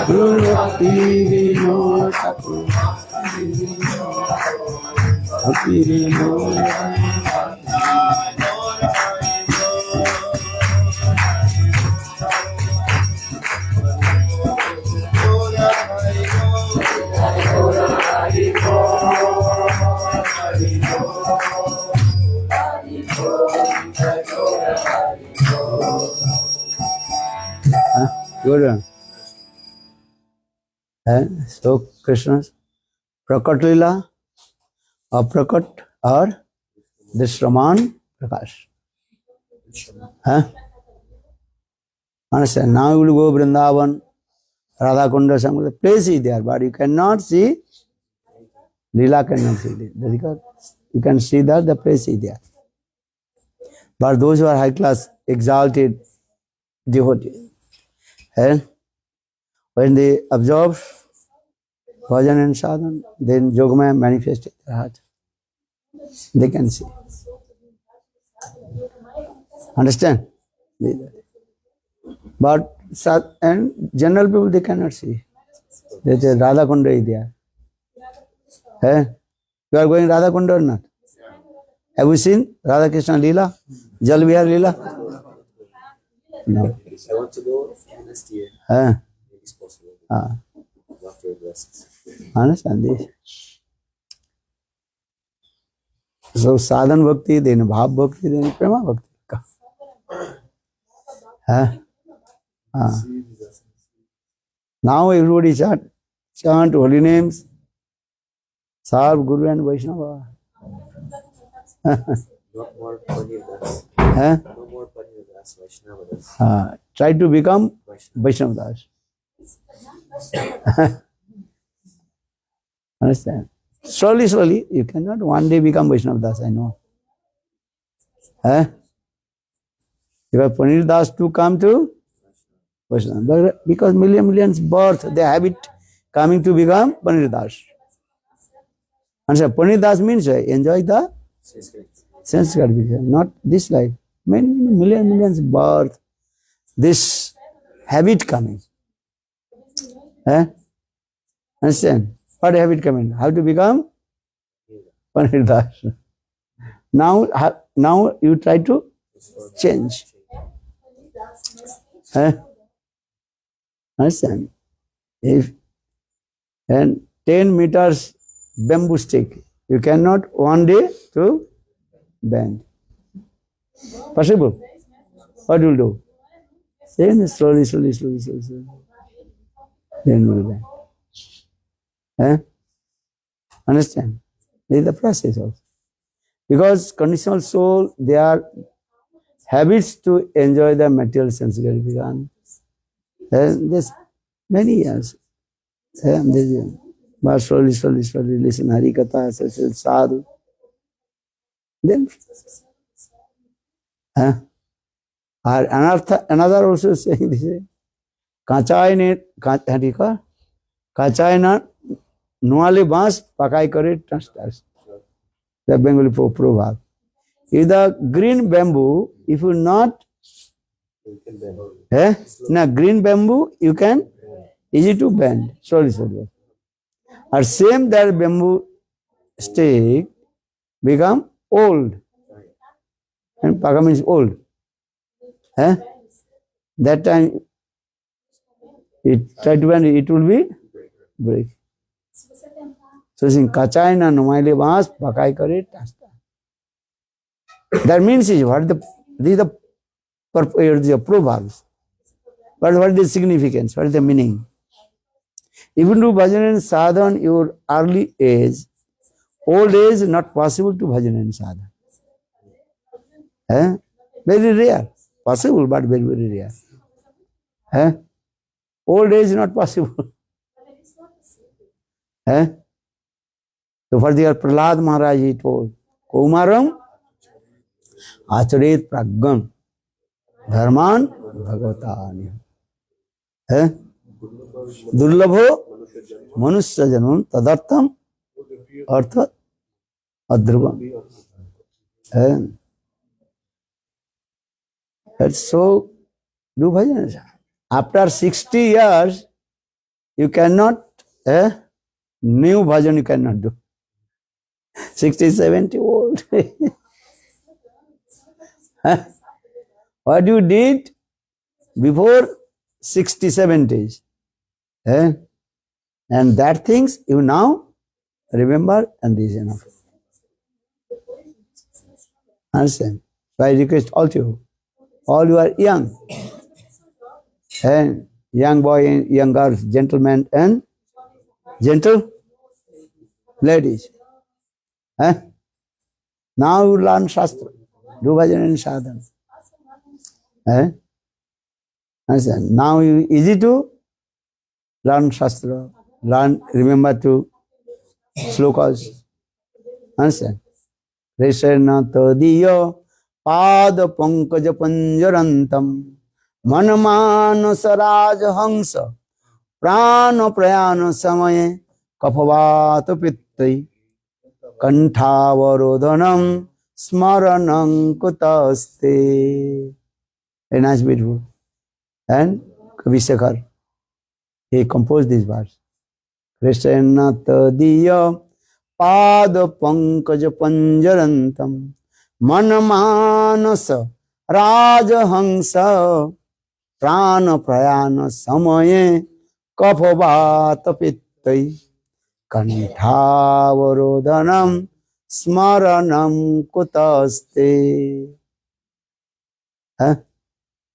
Guru Bhakti Vinod Thakur. Bhakti Vinod. Good one. So Krishna's Prakat Lila, Aprakat or Drishraman Prakash. Understand? Now you will go Vrindavan, Radha Kunda, some the place is there, but you cannot see. Lila cannot see it. Because you can see that the place is there. But those who are high class, exalted devotees, and when they absorb bhajan and sadhan, then Yogamaya manifests in their heart. They can see. Understand? But and general people, they cannot see. They say Radha Kunda is there. You are going Radha Kunda or not? Have you seen Radha Krishna Leela? Jal Vihar Leela? No. I want to go next year. It's possible. After the blessings. Understand this? So sadhan bhakti, then bhav bhakti, then prema bhakti. Now everybody chant holy names, serve Guru and Vaishnava. No more Paneer Das. No more Paneer Das, Vaishnava Das. Try to become Vaishnava Das. Understand? Slowly, slowly, you cannot one day become Vaishnava Das, I know. Because Paneer Das to come to Vaishnava. But because millions birth, they have it coming to become Paneer Das. Understand? Paneer Das means enjoy the sense gratification, not this life. Many millions birth, this habit coming. Understand? What habit coming? How to become Paneer Das. Now you try to change. Understand? If and 10 meters bamboo stick, you cannot one day to bend. Possible? What will do? Then slowly. Then will bend. Understand? This is the process also. Because conditional soul, they are habits to enjoy the material sense gratification. There's many years. But slowly, listen Hari Katha, sadhu. Then, another also saying this: Kachai na nuale bans pakai kare transtas. The Bengali proverb. If the green bamboo, if you not, green bamboo, you can easy to bend. Slowly. Or same that bamboo stick become old. And paka means old. That time it try to bend, it will be break. So saying kachai na numaile bans pakai kare tasta. That means these are the proverbs. But what is the significance? What is the meaning? Even to bhajan and sadhan, your early age, old age not possible to bhajan and sadhan. Very rare. Possible, but very rare. Old age not possible. So for the Prahlad Maharaj he told, Kumaram Acharet Pragam Dharman Bhagavatani. Durlabho Manusya Janun Tadartam Artha Adhrubam. That's so do bhajan. After 60 years, you cannot, new bhajan you cannot do. 60, 70 old. Huh? What you did before 60, 70s. And that things you now remember, and this is enough. Understand? So I request all you are young, and young boy and young girls, gentlemen and gentle ladies. Now you learn Shastra, do bhajan and sadhana. Understand? Now you easy to learn Shastra, remember to slokas. Understand? Krishna tadiya pad pankaj panjarantam manmano saraj hangsa prano prayano samaye kaphavat pittai kantavarodhanam smaranam kutaste. Very nice, beautiful. And Kavi Shekhar, he composed these verse. Krishna tadiya pad pankaj panjarantam manmanasa rajahansa prana prayana samaye kaphavat pittai kantavarodhanam smaranam kutaste.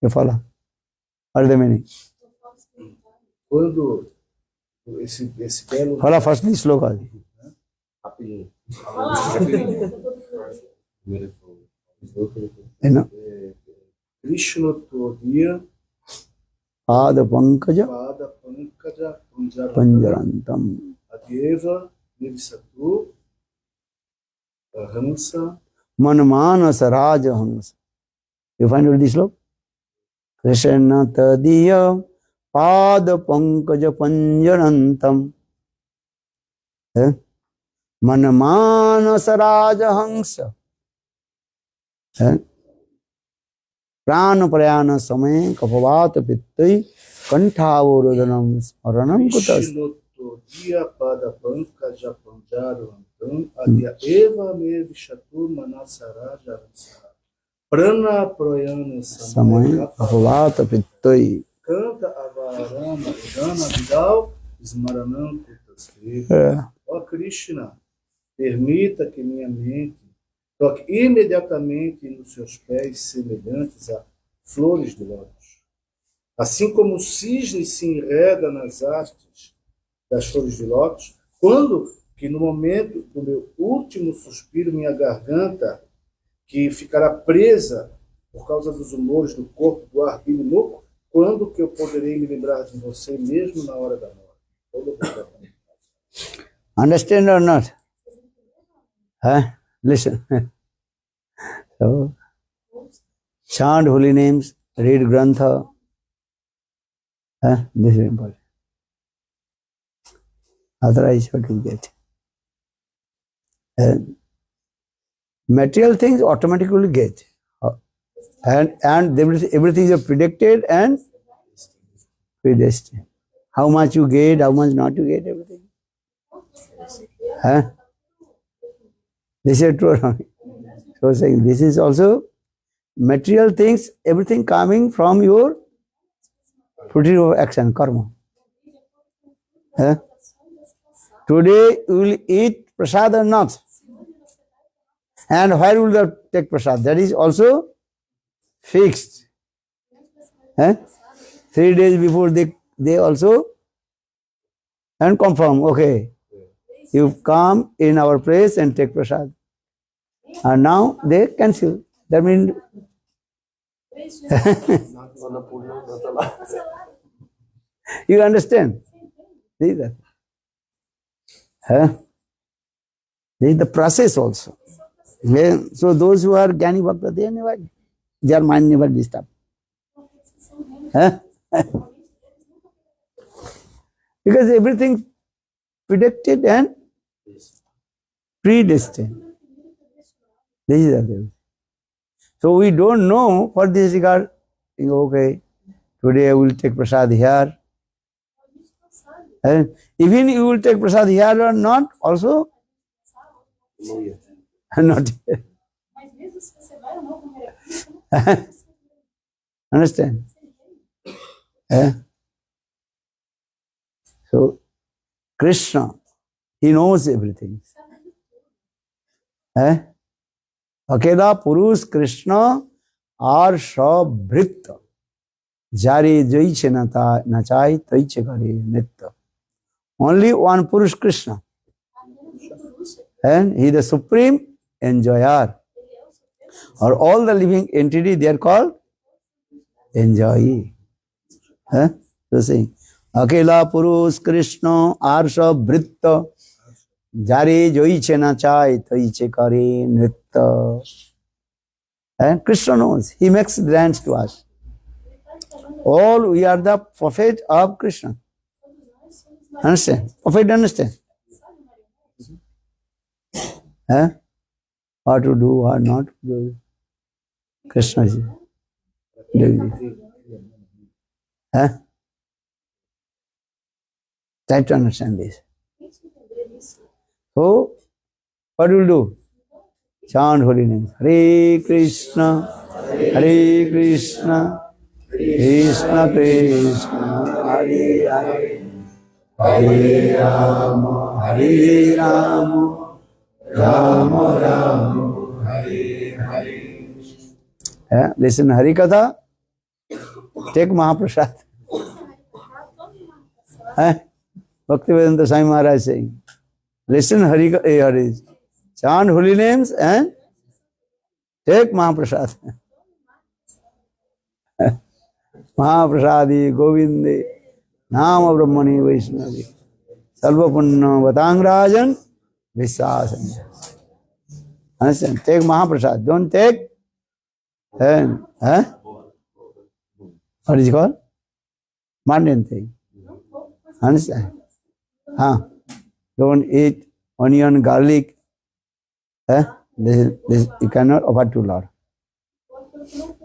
You follow? What is the meaning? Quando esse belo Follow first the sloka. Rapidinho. You know? Krishna Todiya Pada pankaja Pada Pankaja panjarantam Adeva Nivisatu Hansa manmanasa rajahansa. You find out this sloka? Krishna tadiya pada pankaja panjarantam manmanasa rajahansa prana prayana samaye kaphavat pittai kantavarodhanam smaranam kutas. Krishna Todiya Pada Pankaja Panjarantam Adeva Nivisatu Manasaraja Hansa Prana Proyana Samaye Samaya kaphavat pittai. Canta Avarama Udana Vidal Smaranam Kutaste. Ó Krishna, permita que minha mente toque imediatamente nos seus pés semelhantes a flores de lótus. Assim como o cisne se enreda nas hastes das flores de lótus, quando que no momento do meu último suspiro, minha garganta, que ficará presa por causa dos humores do corpo do ar bilimuco, quando que eu poderei me lembrar de você mesmo na hora da morte? Understand or not? Listen. So, chant holy names, read Grantha. This is important. Otherwise, what you get? Material things automatically get. And everything is predicted and predestined. How much you get, how much not you get, everything. This is true. So saying this is also material things, everything coming from your fruitive of action, karma. Today you will eat prasad or not. And where will you take prasad? That is also fixed. 3 days before they also and confirm, okay, you come in our place and take prasad. And now they cancel. That means you understand? This is the process also. So those who are Jnani Bhakta, their mind never disturbed. Because everything predicted and predestined. This is the thing. So we don't know for this regard, okay, Today I will take prasad here. And even you will take prasad here or not, also No, yet. not here. Mas mesmo se você vai ou não com Hare Krishna, Understand? Eh? So, Krishna, he knows everything. Eh? Akela Purush Krishna Arsha Bhritta Jari Jaiche Nachai Taiche Kare Nitta. Only one Purush Krishna. And he is the supreme enjoyer. Or all the living entity, they are called enjoyee. Eh? So saying, Akela Purush Krishna Arsha Bhritta Jari Jaiche Nachai Taiche Kare Nitta. And Krishna knows, he makes grants to us. All we are the prophet of Krishna. Understand? Prophet understand? Eh? What to do, what not to do. Krishna is doing it. Eh? Try to understand this. So, what will do? Chant holy names. Hare Krishna, Hare Krishna, Krishna Krishna, Hare Hare, Hare Rama, Hare Rama, Rama Rama, Hare Hare. Listen Hari Katha, take Mahaprasad. Bhaktivedanta Swami Maharaj saying, listen Hari, chant holy names and take Mahaprasad. Mahaprasadi Govinde Nama Brahmani Vaishnavi Salvapunna Vatangrajan Visasanya. Understand? Take Mahaprasad. Don't take what is it called? Mundane thing. Understand? Don't eat onion, garlic. This you cannot offer to Lord.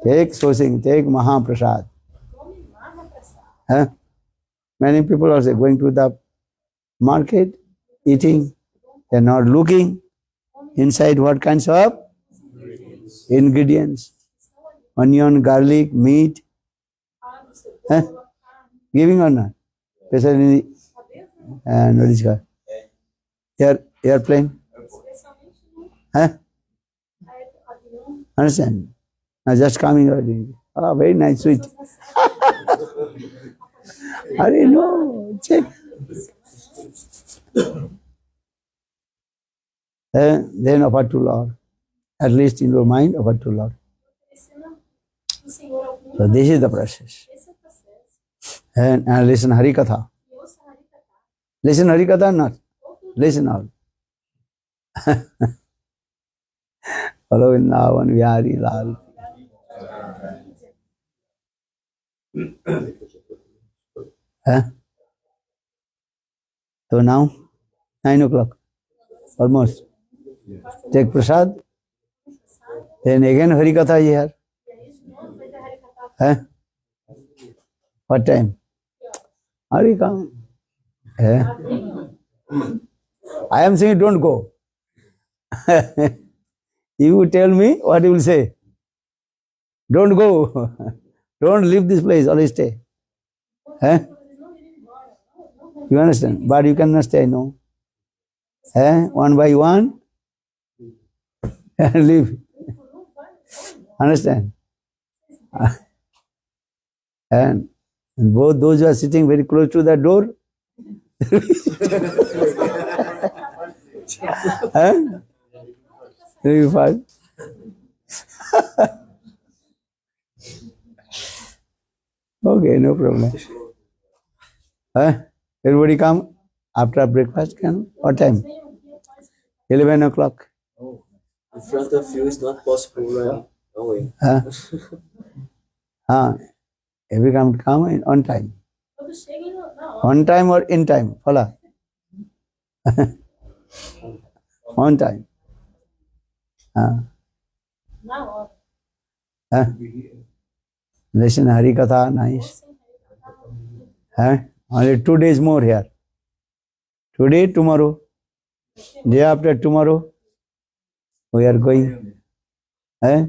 Take sosing, take Mahaprasad. Many people are going to the market, eating, they are not looking inside what kinds of ingredients. Onion, garlic, meat. Giving or not? Especially and what is it called? Airplane. Understand? Just coming already. Very nice, sweet. I didn't know. Check. Then offer to Lord. At least in your mind, offer to Lord. So this is the process. And listen Hari Katha. Listen Hari Katha or not? Listen all. Follow Vrindavan Vihari Lal. So now, 9 o'clock, almost. Take prasad. Then again Hari Katha is here. What time? Hari come. I am saying don't go. You tell me what you will say. Don't go. Don't leave this place, always stay. You understand? But you cannot stay, no. One by one, and leave. Understand? And both those who are sitting very close to the door, very fast. Okay, no problem. Everybody come after breakfast, can? What time? 11 o'clock. In front of you is not possible running away. Every come on time. On time or in time? Follow. On time. Listen Hari Katha, nice. Huh? Only 2 days more here. Today, tomorrow, day after tomorrow, we are going. Huh?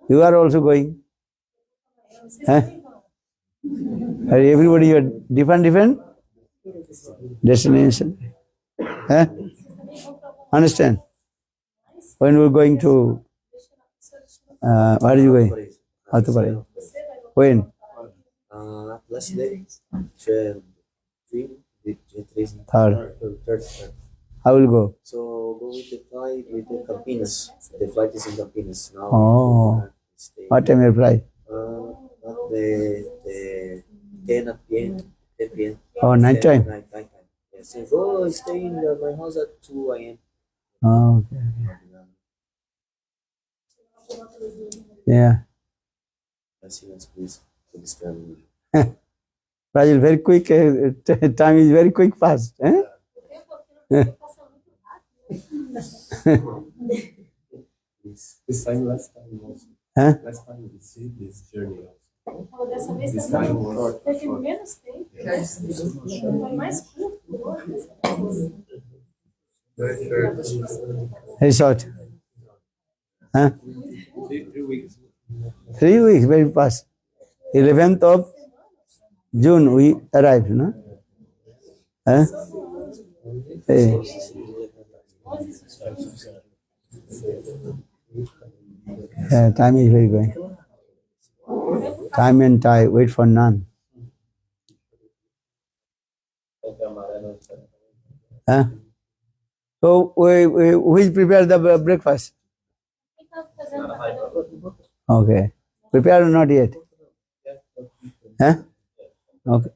You are also going. Huh? Everybody, you are different destination. Huh? Understand? When we are going to, where are you going? Attapare. When? Last day, Third. I will go. So go with the flight with the Campinas. The flight is in Campinas now. Oh. Stay. What time you fly? Not the 10 p.m. 10 p.m. Oh, night time. Night time. Yes. So go stay in my house at 2 a.m. Oh, okay. Yeah. Please, to this family. Brazil, very quick. Time is very quick, fast. Eh? This time, last time also. Huh? Last time we see this journey also. Dessa vez This time was teve menos tempo. Foi mais curto. Very short. Huh? 3 weeks. 3 weeks, very fast. 11th of June we arrived, no? Huh? Hey. Yeah, time is very going. Time and tide, wait for none. Huh? So, who will prepare the breakfast? Okay. Prepared or not yet? Huh? Okay.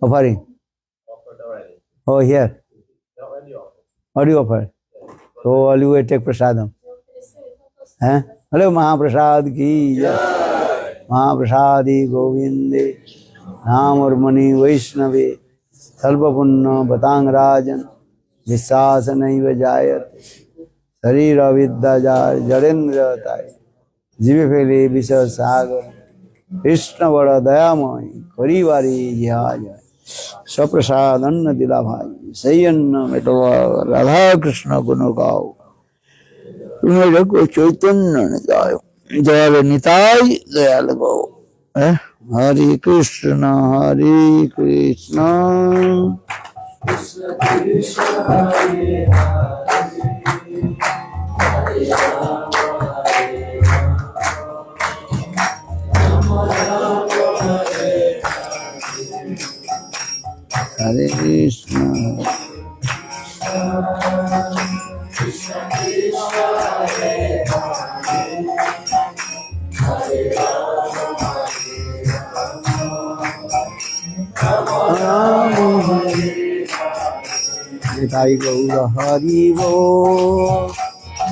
Offering? Oh, here. What do you offer? So, all you will take prasadam. Huh? Hello, Mahaprasad ki jai. Mahaprasadi Govinde. Naam और मणि वैष्णवे सर्वपुण्य बतांग राजन विश्वास नहीं जायत शरीर विद्या जड़ेन्द्र जीवे फैले विष सागर कृष्ण बड़ दयामय करीबारी जिहाज स्वप्रसाद अन्न दिला भाई सही अन्न मिटवा राधा कृष्ण गुण गाओ तुम्हें को चैतन्य निताय जय निताय दयाल गो हरे कृष्ण हरे कृष्ण निताई गौर हरि बोल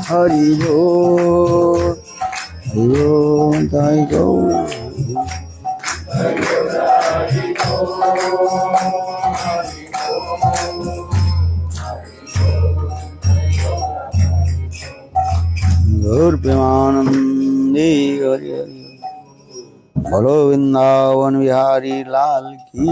हरि बोल हरि बोल निताई गौर गौर प्रेमानंदे हरि हरि बोलो वृंदावन बिहारी लाल की